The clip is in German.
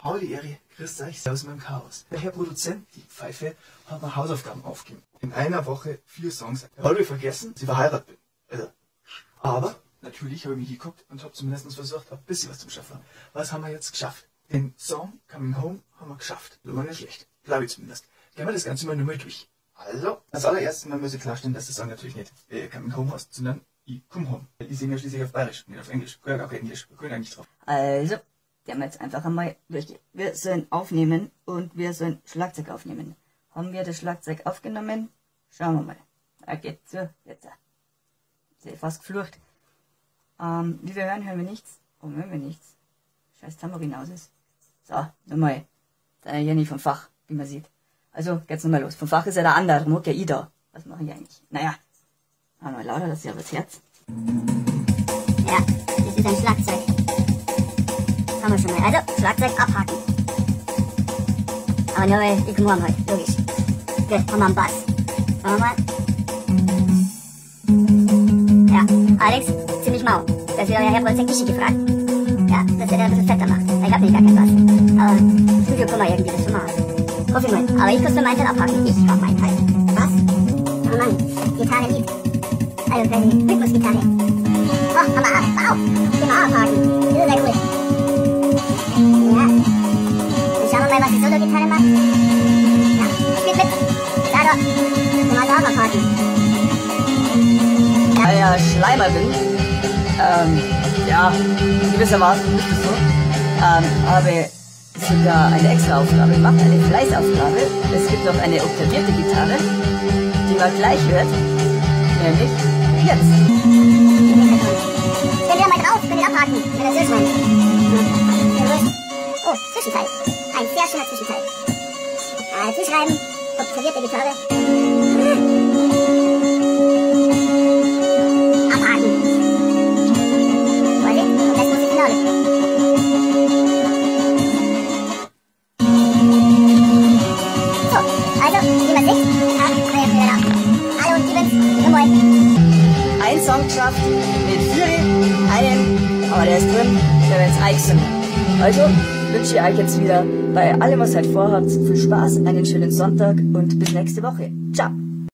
Habe die Ehre, grüßt euch aus meinem Chaos. Der Herr Produzent, die Pfeife, hat mir Hausaufgaben aufgegeben. In einer Woche 4 Songs. Habe ich vergessen, sie verheiratet bin. Aber natürlich habe ich mich geguckt und habe zumindest versucht, ein bisschen was zu schaffen. Was haben wir jetzt geschafft? Den Song Coming Home haben wir geschafft. Das war nicht schlecht. Glaube ich zumindest. Gehen wir das Ganze mal nur mal durch. Also, als allererstes mal muss ich klarstellen, dass der Song natürlich nicht Coming Home heißt, sondern I Come Home. Ich singe ja schließlich auf Bayerisch, nicht auf Englisch. Ich kann ja gar kein Englisch. Wir können eigentlich drauf. Also, gehen wir jetzt einfach einmal durch. Wir sollen aufnehmen und wir sollen Schlagzeug aufnehmen. Haben wir das Schlagzeug aufgenommen? Schauen wir mal. Da geht's so. Jetzt. Ist fast geflucht. Wie wir hören wir nichts. Warum hören wir nichts? Scheiß Tambourin aus ist. So, nochmal. Der Jenny vom Fach, wie man sieht. Also, geht's nochmal los. Vom Fach ist ja der andere, mag ja ich da. Was mache ich eigentlich? Naja. Machen wir lauter, dass ihr das Herz. Ja, das ist ein Schlagzeug. Das haben wir schon mal. Also, Schlagzeug abhaken. Aber nur weil ich komme halt, logisch. Gut, haben wir einen Bass. Schauen wir mal. Ja, Alex, ziemlich mau. Das wird euer Herr Produzent Gischi gefragt. Ja, dass er da ein bisschen fetter macht. Ich hab nämlich gar keinen Bass. Aber im Studio kann man irgendwie das schon machen. Hoffe ich mal. Aber ich kann es für meinen Teil abhaken. Ich mach meinen Teil. Was? Oh Mann, Gitarre lieb. Also quasi Rhythmusgitarre. Oh, haben wir ab. Wow. Den mal abhaken. Das ist ja cool. Ja. Dann schauen wir mal, was die Solo-Gitarre macht. Ja, spielt mit. Da doch. Den mal da abhaken. Weil ja Schleimer bin, ja, gewissermaßen ist es so, habe sogar eine Extraaufgabe gemacht, eine Fleißaufgabe. Es gibt noch eine oktavierte Gitarre, die man gleich hört, nämlich jetzt. Stell wieder mal drauf, könnt ihr abhaken, wenn das ist mein. Oh, Zwischenteil. Ein sehr schöner Zwischenteil. Zuschreiben, oktavierte Gitarre. Ein Song geschafft mit 4, einen, aber der ist drin, der wird Eichsen. Also wünsche ich euch jetzt wieder bei allem, was ihr halt vorhabt, viel Spaß, einen schönen Sonntag und bis nächste Woche. Ciao!